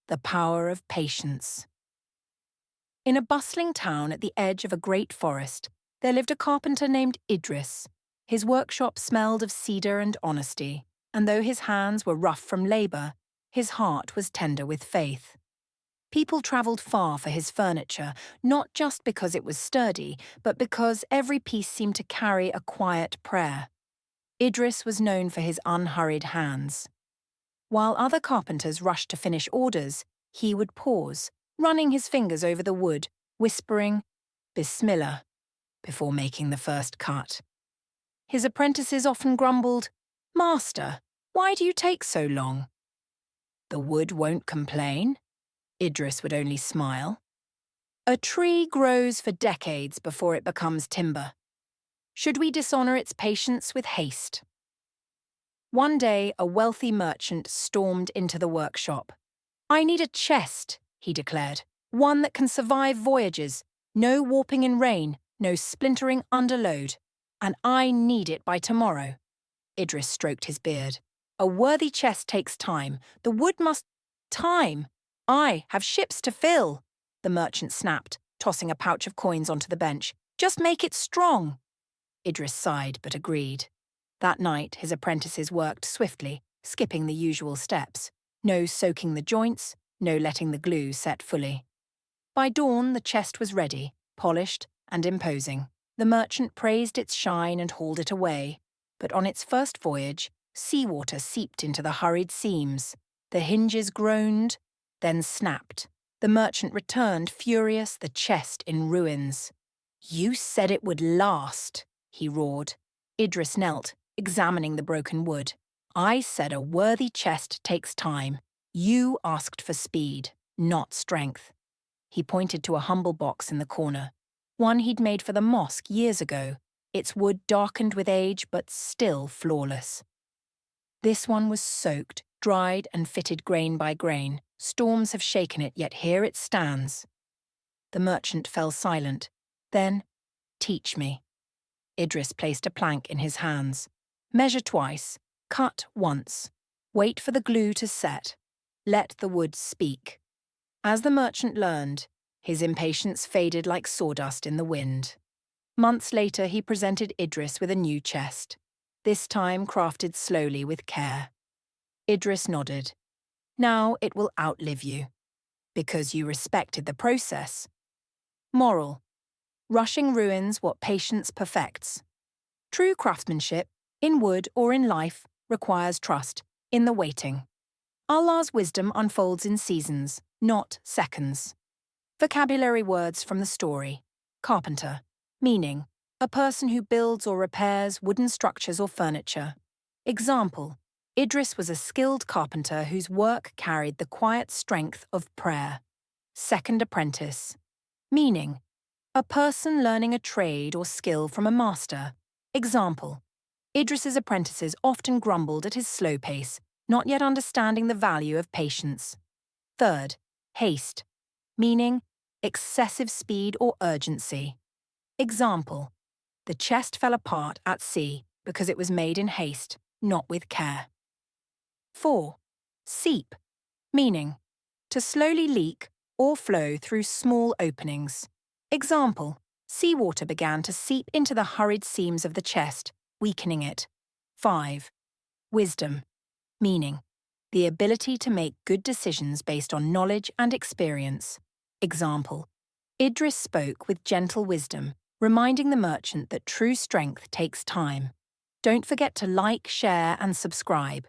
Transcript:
the power of patience. In a bustling town at the edge of a great forest, there lived a carpenter named Idris. His workshop smelled of cedar and honesty, and though his hands were rough from labour, his heart was tender with faith. People travelled far for his furniture, not just because it was sturdy, but because every piece seemed to carry a quiet prayer. Idris was known for his unhurried hands. While other carpenters rushed to finish orders, he would pause, running his fingers over the wood, whispering, "Bismillah," before making the first cut. His apprentices often grumbled, "Master, why do you take so long?" "The wood won't complain." Idris would only smile. "A tree grows for decades before it becomes timber. Should we dishonor its patience with haste?" One day, a wealthy merchant stormed into the workshop. "I need a chest," he declared, "one that can survive voyages, no warping in rain, no splintering under load. And I need it by tomorrow." Idris stroked his beard. "A worthy chest takes time. The wood must— Time! I have ships to fill," the merchant snapped, tossing a pouch of coins onto the bench. "Just make it strong." Idris sighed but agreed. That night, his apprentices worked swiftly, skipping the usual steps. No soaking the joints, no letting the glue set fully. By dawn, the chest was ready, polished and imposing. The merchant praised its shine and hauled it away. But on its first voyage, seawater seeped into the hurried seams. The hinges groaned, then snapped. The merchant returned, furious, the chest in ruins. "You said it would last," he roared. Idris knelt, examining the broken wood. "I said a worthy chest takes time. You asked for speed, not strength." He pointed to a humble box in the corner, one he'd made for the mosque years ago, its wood darkened with age but still flawless. This one was soaked, dried and fitted grain by grain. Storms have shaken it, yet here it stands. The merchant fell silent. Then, "Teach me." Idris placed a plank in his hands. "Measure twice, cut once. Wait for the glue to set. Let the wood speak." As the merchant learned, his impatience faded like sawdust in the wind. Months later, he presented Idris with a new chest, this time crafted slowly with care. Idris nodded. "Now it will outlive you, because you respected the process." Moral: rushing ruins what patience perfects. True craftsmanship, in wood or in life, requires trust in the waiting. Allah's wisdom unfolds in seasons, not seconds. Vocabulary words from the story. Carpenter. Meaning, a person who builds or repairs wooden structures or furniture. Example, Idris was a skilled carpenter whose work carried the quiet strength of prayer. Second apprentice. Meaning, a person learning a trade or skill from a master. Example, Idris's apprentices often grumbled at his slow pace, not yet understanding the value of patience. Third, haste. Meaning, excessive speed or urgency. Example, the chest fell apart at sea because it was made in haste, not with care. 4. Seep. Meaning, to slowly leak or flow through small openings. Example, seawater began to seep into the hurried seams of the chest, weakening it. 5. Wisdom. Meaning, the ability to make good decisions based on knowledge and experience. Example, Idris spoke with gentle wisdom, reminding the merchant that true strength takes time. Don't forget to like, share, and subscribe.